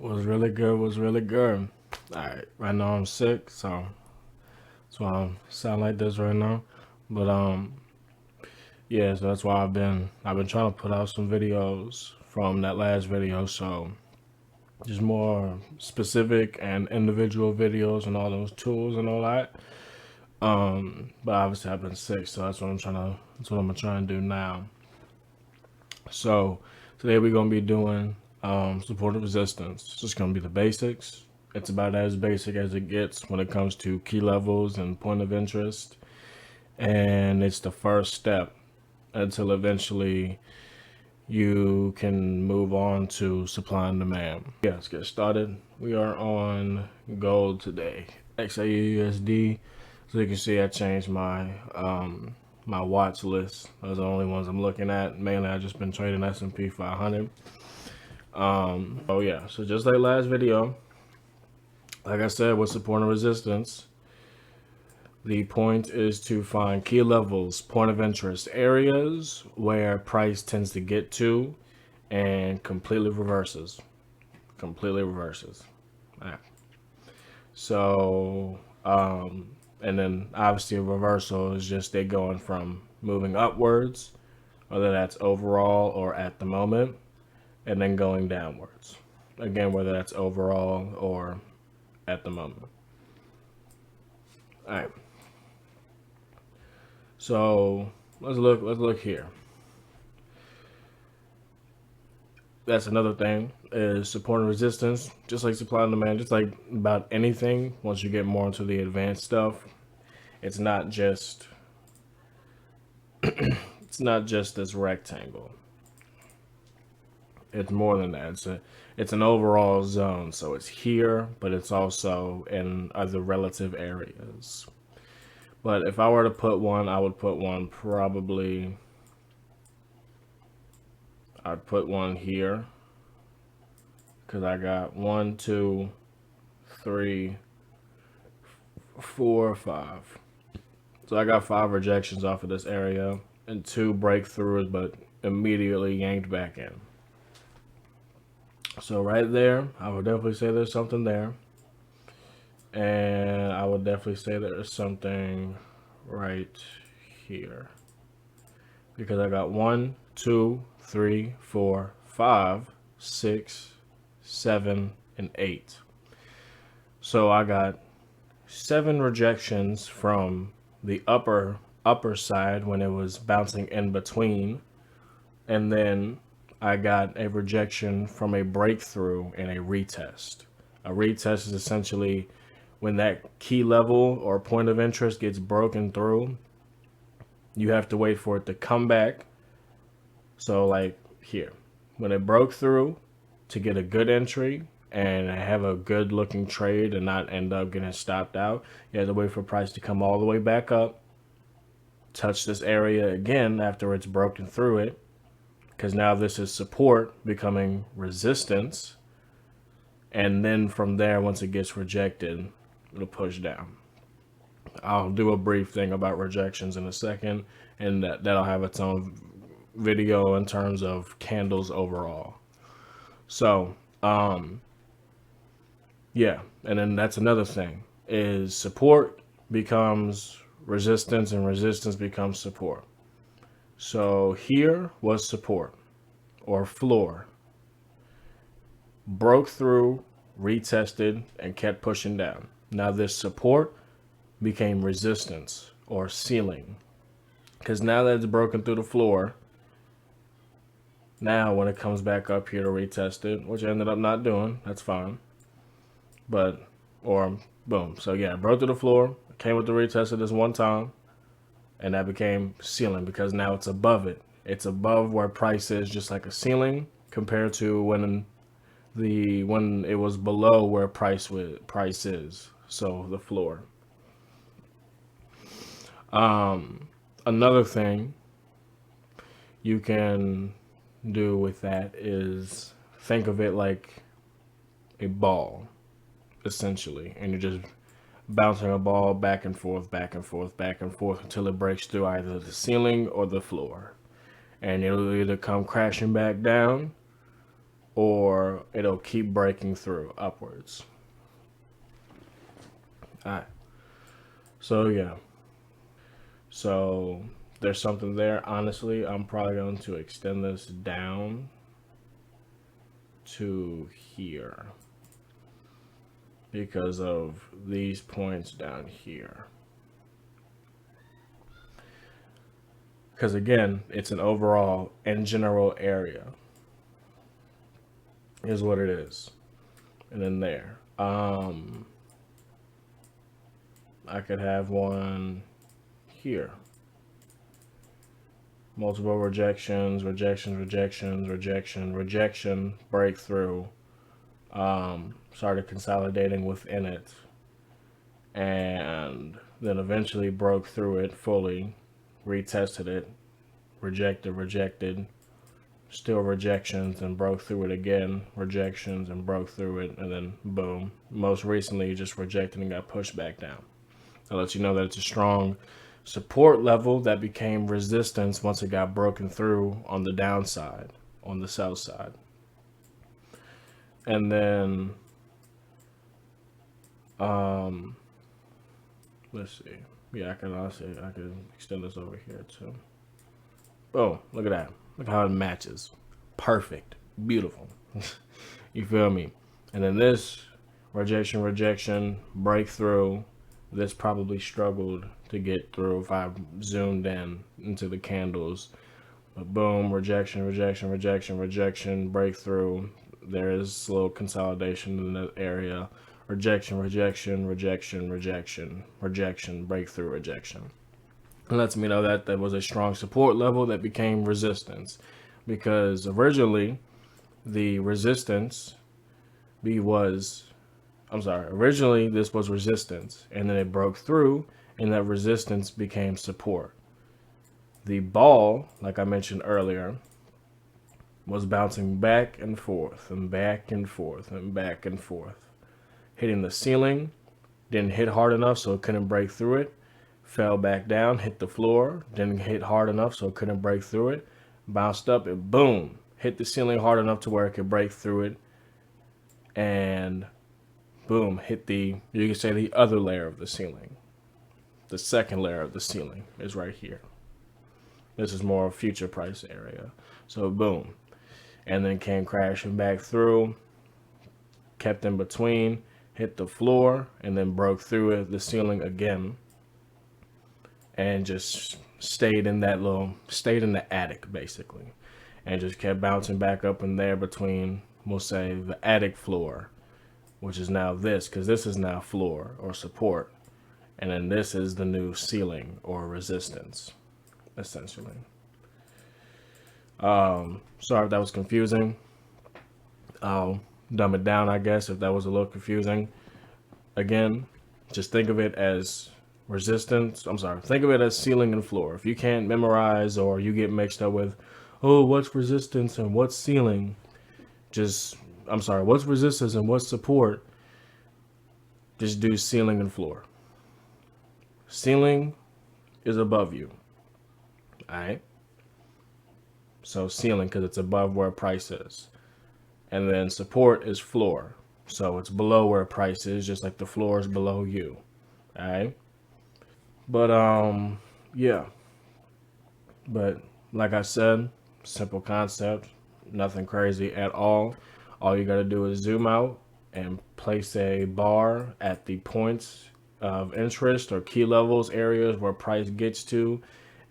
Was really good. Was really good. All right, right now I'm sick, so that's why I sound like this right now. But yeah, so that's why I've been trying to put out some videos from that last video. So just more specific and individual videos and all those tools and all that. But obviously I've been sick, so that's what I'm gonna try and do now. So today we're gonna be doing supported resistance. It's just gonna be the basics. It's about as basic as it gets when it comes to key levels and point of interest. And it's the first step until eventually you can move on to supply and demand. Yeah, let's get started. We are on gold today. XAUUSD. So you can see I changed my watch list. Those are the only ones I'm looking at. Mainly I've just been trading S&P 500. Oh yeah, so just like last video, like I said, with support and resistance, the point is to find key levels, point of interest, areas where price tends to get to and completely reverses. Completely reverses. All right. So, and then obviously a reversal is just they going from moving upwards, whether that's overall or at the moment, and then going downwards. Again, whether that's overall or at the moment. All right. So let's look here. That's another thing is support and resistance, just like supply and demand, just like about anything. Once you get more into the advanced stuff, it's not just this rectangle. It's more than that. It's an overall zone. So it's here, but it's also in other relative areas. But if I were to put one, I would put one probably. I'd put one here because I got 1, 2, 3, 4, 5. So I got 5 rejections off of this area and 2 breakthroughs, but immediately yanked back in. So right there, I would definitely say there's something there. And I would definitely say there's something right here. Because I got 1, 2, 3, 4, 5, 6, 7, and 8. So I got 7 rejections from the upper side when it was bouncing in between, and then I got a rejection from a breakthrough and a retest. A retest is essentially when that key level or point of interest gets broken through. You have to wait for it to come back. So like here, when it broke through, to get a good entry and have a good looking trade and not end up getting stopped out, you have to wait for price to come all the way back up, touch this area again after it's broken through it, because now this is support becoming resistance, and then from there, once it gets rejected, it'll push down. I'll do a brief thing about rejections in a second, and that'll have its own video in terms of candles overall. So yeah, and then that's another thing is support becomes resistance and resistance becomes support. So here was support or floor, broke through, retested, and kept pushing down. Now this support became resistance or ceiling, because now that it's broken through the floor, now when it comes back up here to retest it, which I ended up not doing, that's fine. But, or boom. So yeah, it broke through the floor, came with the retest of this one time, and that became ceiling because now it's above it. It's above where price is, just like a ceiling, compared to when it was below where price is. So the floor. Another thing you can do with that is think of it like a ball, essentially, and you're just bouncing a ball back and forth, back and forth, back and forth until it breaks through either the ceiling or the floor, and it'll either come crashing back down or it'll keep breaking through upwards. All right. So yeah. So there's something there. Honestly, I'm probably going to extend this down to here because of these points down here. Because again, it's an overall and general area is what it is. And then there. I could have one here. Multiple rejections, rejection, breakthrough. Started consolidating within it. And then eventually broke through it fully, retested it, rejected, still rejections, and broke through it again, rejections, and broke through it, and then boom. Most recently, just rejected and got pushed back down. That lets you know that it's a strong support level that became resistance once it got broken through on the downside, on the south side. And then, let's see. Yeah, I can extend this over here too. Oh, look at that. Look how it matches. Perfect. Beautiful. You feel me? And then this rejection, breakthrough. This probably struggled to get through if I zoomed in into the candles. But boom, rejection, breakthrough. There is a little consolidation in that area. Rejection, breakthrough, rejection. It lets me know that there was a strong support level that became resistance. Because originally, the resistance originally this was resistance, and then it broke through, and that resistance became support. The ball, like I mentioned earlier, was bouncing back and forth, and back and forth, and back and forth. Hitting the ceiling, didn't hit hard enough, so it couldn't break through it. Fell back down, hit the floor, didn't hit hard enough, so it couldn't break through it. Bounced up, and boom, hit the ceiling hard enough to where it could break through it. And boom, hit you can say the other layer of the ceiling. The second layer of the ceiling is right here. This is more future price area. So boom. And then came crashing back through, kept in between, hit the floor, and then broke through the ceiling again. And just stayed in the attic basically. And just kept bouncing back up in there between, we'll say, the attic floor, which is now this, because this is now floor or support. And then this is the new ceiling or resistance, essentially. Sorry if that was confusing. I'll dumb it down, I guess, if that was a little confusing. Again, just think of it as think of it as ceiling and floor. If you can't memorize or you get mixed up with, oh, what's resistance and what's ceiling, what's resistance and what's support, just do ceiling and floor. Ceiling is above you. All right. So ceiling, because it's above where price is. And then support is floor. So it's below where price is, just like the floor is below you. All right. But, yeah. But like I said, simple concept, nothing crazy at all. All you got to do is zoom out and place a bar at the points of interest or key levels areas where price gets to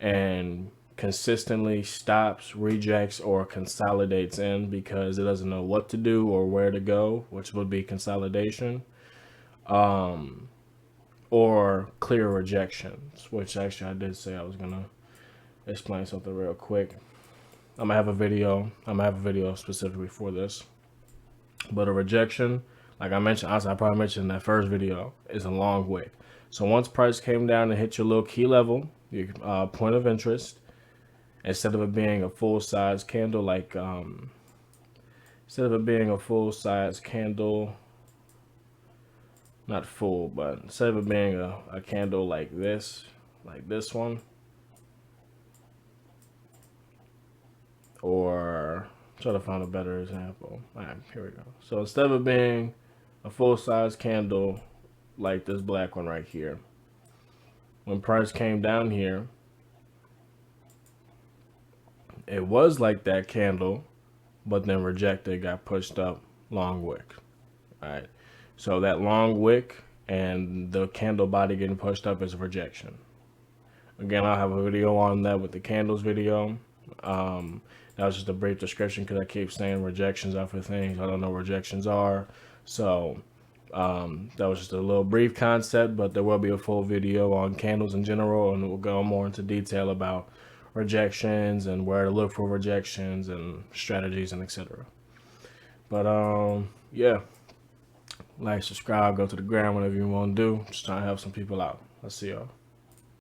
and consistently stops, rejects, or consolidates in because it doesn't know what to do or where to go, which would be consolidation, or clear rejections, which actually I did say I was gonna explain something real quick. I'm gonna have a video specifically for this. But a rejection, like I mentioned, I probably mentioned in that first video, is a long wick. So once price came down and hit your little key level, your point of interest, instead of it being a full size candle, not full, but instead of it being a candle like this one, or Try to find a better example. All right, here we go. So instead of it being a full-size candle like this black one right here, when price came down here, it was like that candle, but then rejected, got pushed up, long wick. All right. So that long wick and the candle body getting pushed up is a rejection. Again, I'll have a video on that with the candles video. That was just a brief description because I keep saying rejections are for things I don't know what rejections are. So that was just a little brief concept, but there will be a full video on candles in general, and we'll go more into detail about rejections and where to look for rejections and strategies and etc. But yeah, like, subscribe, go to the gram, whatever you want to do. Just trying to help some people out. I'll see y'all.